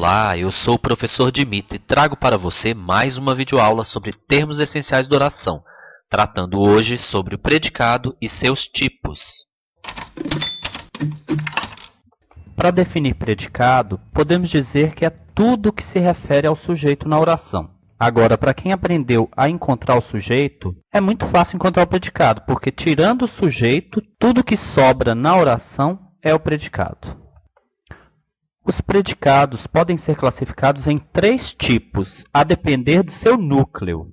Olá, eu sou o professor Dimitri e trago para você mais uma videoaula sobre termos essenciais da oração, tratando hoje sobre o predicado e seus tipos. Para definir predicado, podemos dizer que é tudo que se refere ao sujeito na oração. Agora, para quem aprendeu a encontrar o sujeito, é muito fácil encontrar o predicado, porque tirando o sujeito, tudo que sobra na oração é o predicado. Os predicados podem ser classificados em 3 tipos, a depender do seu núcleo.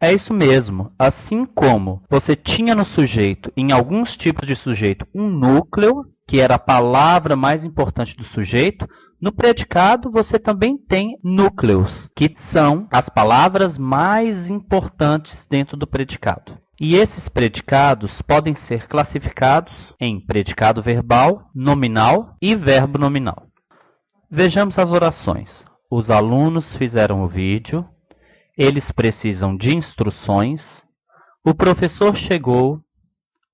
É isso mesmo, assim como você tinha no sujeito, em alguns tipos de sujeito, um núcleo, que era a palavra mais importante do sujeito, no predicado você também tem núcleos, que são as palavras mais importantes dentro do predicado. E esses predicados podem ser classificados em predicado verbal, nominal e verbo nominal. Vejamos as orações. Os alunos fizeram o vídeo, eles precisam de instruções, o professor chegou,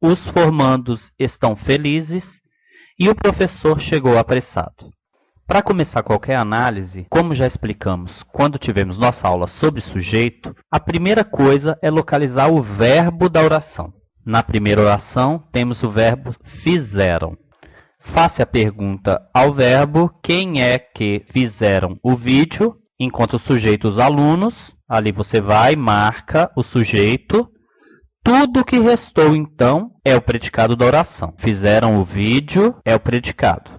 os formandos estão felizes e o professor chegou apressado. Para começar qualquer análise, como já explicamos quando tivemos nossa aula sobre sujeito, a primeira coisa é localizar o verbo da oração. Na primeira oração, temos o verbo fizeram. Faça a pergunta ao verbo, quem é que fizeram o vídeo? Enquanto o sujeito, os alunos, ali você vai, marca o sujeito. Tudo que restou, então, é o predicado da oração. Fizeram o vídeo, é o predicado.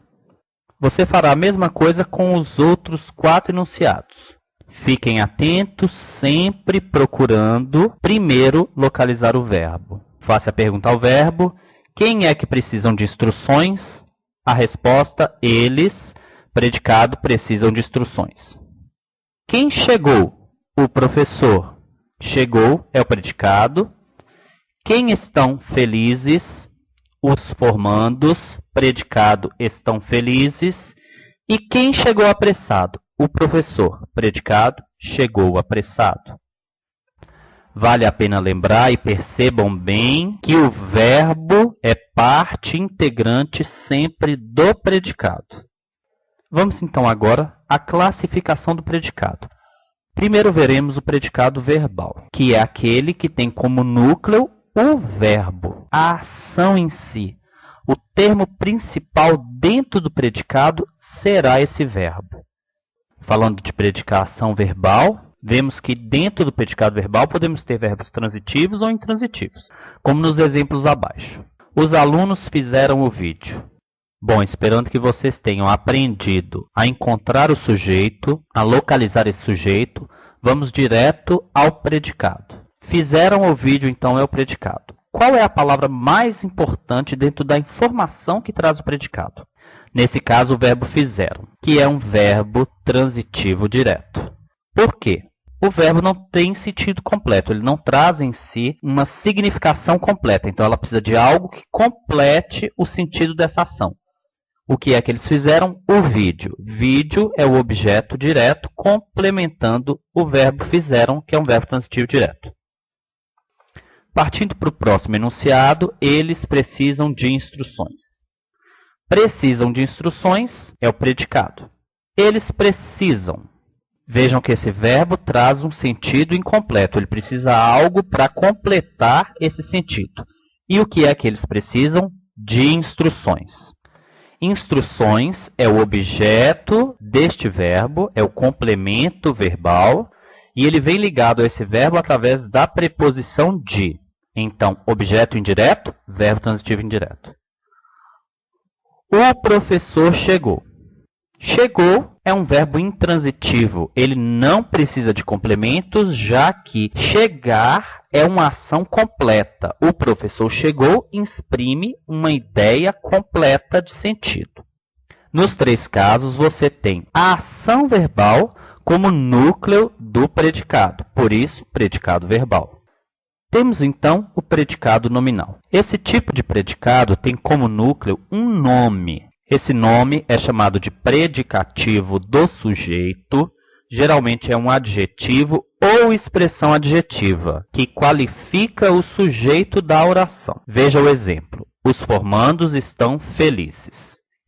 Você fará a mesma coisa com os outros 4 enunciados. Fiquem atentos, sempre procurando, primeiro, localizar o verbo. Faça a pergunta ao verbo, quem é que precisam de instruções? A resposta, eles, predicado, precisam de instruções. Quem chegou? O professor. Chegou é o predicado. Quem estão felizes? Os formandos, predicado, estão felizes. E quem chegou apressado? O professor, predicado, chegou apressado. Vale a pena lembrar e percebam bem que o verbo é parte integrante sempre do predicado. Vamos então agora à classificação do predicado. Primeiro veremos o predicado verbal, que é aquele que tem como núcleo o verbo, a ação em si. O termo principal dentro do predicado será esse verbo. Falando de predicação verbal, vemos que dentro do predicado verbal podemos ter verbos transitivos ou intransitivos, como nos exemplos abaixo. Os alunos fizeram o vídeo. Bom, esperando que vocês tenham aprendido a encontrar o sujeito, a localizar esse sujeito, vamos direto ao predicado. Fizeram o vídeo, então, é o predicado. Qual é a palavra mais importante dentro da informação que traz o predicado? Nesse caso, o verbo fizeram, que é um verbo transitivo direto. Por quê? O verbo não tem sentido completo, ele não traz em si uma significação completa. Então, ela precisa de algo que complete o sentido dessa ação. O que é que eles fizeram? O vídeo. Vídeo é o objeto direto complementando o verbo fizeram, que é um verbo transitivo direto. Partindo para o próximo enunciado, eles precisam de instruções. Precisam de instruções é o predicado. Eles precisam. Vejam que esse verbo traz um sentido incompleto. Ele precisa algo para completar esse sentido. E o que é que eles precisam? De instruções. Instruções é o objeto deste verbo, é o complemento verbal, e ele vem ligado a esse verbo através da preposição de. Então, objeto indireto, verbo transitivo indireto. O professor chegou. Chegou é um verbo intransitivo. Ele não precisa de complementos, já que chegar é uma ação completa. O professor chegou exprime uma ideia completa de sentido. Nos 3 casos, você tem a ação verbal como núcleo do predicado. Por isso, predicado verbal. Temos, então, o predicado nominal. Esse tipo de predicado tem como núcleo um nome. Esse nome é chamado de predicativo do sujeito. Geralmente é um adjetivo ou expressão adjetiva, que qualifica o sujeito da oração. Veja o exemplo. Os formandos estão felizes.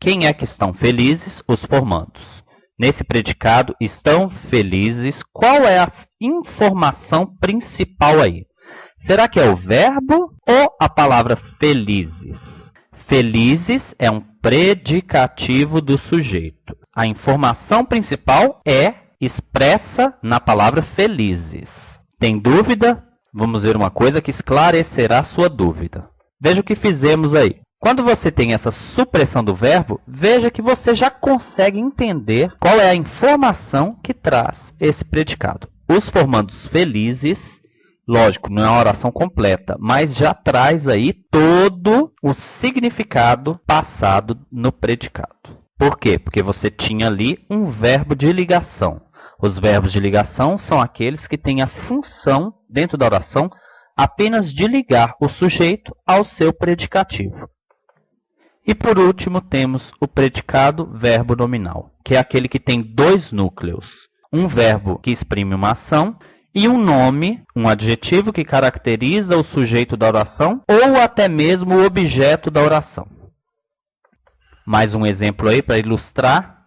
Quem é que estão felizes? Os formandos. Nesse predicado, estão felizes. Qual é a informação principal aí? Será que é o verbo ou a palavra felizes? Felizes é um predicativo do sujeito. A informação principal é expressa na palavra felizes. Tem dúvida? Vamos ver uma coisa que esclarecerá sua dúvida. Veja o que fizemos aí. Quando você tem essa supressão do verbo, veja que você já consegue entender qual é a informação que traz esse predicado. Os formandos felizes, lógico, não é uma oração completa, mas já traz aí todo o significado passado no predicado. Por quê? Porque você tinha ali um verbo de ligação. Os verbos de ligação são aqueles que têm a função, dentro da oração, apenas de ligar o sujeito ao seu predicativo. E por último temos o predicado verbo nominal, que é aquele que tem dois núcleos. Um verbo que exprime uma ação e um nome, um adjetivo que caracteriza o sujeito da oração ou até mesmo o objeto da oração. Mais um exemplo aí para ilustrar.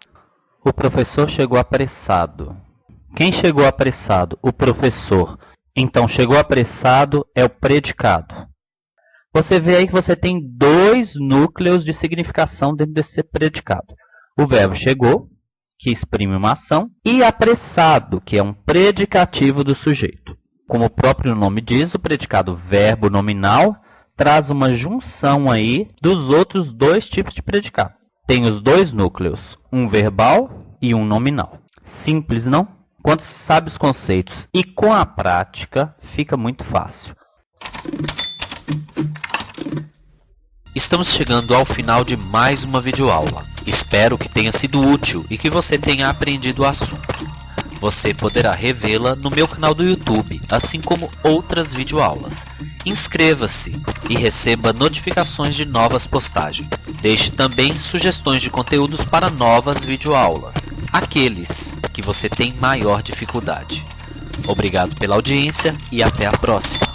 O professor chegou apressado. Quem chegou apressado? O professor. Então, chegou apressado é o predicado. Você vê aí que você tem dois núcleos de significação dentro desse predicado. O verbo chegou, que exprime uma ação, e apressado, que é um predicativo do sujeito. Como o próprio nome diz, o predicado verbo nominal traz uma junção aí dos outros dois tipos de predicado. Tem os dois núcleos, um verbal e um nominal. Simples, não? Quando se sabe os conceitos e com a prática, fica muito fácil. Estamos chegando ao final de mais uma videoaula. Espero que tenha sido útil e que você tenha aprendido o assunto. Você poderá revê-la no meu canal do YouTube, assim como outras videoaulas. Inscreva-se e receba notificações de novas postagens. Deixe também sugestões de conteúdos para novas videoaulas, aqueles que você tem maior dificuldade. Obrigado pela audiência e até a próxima.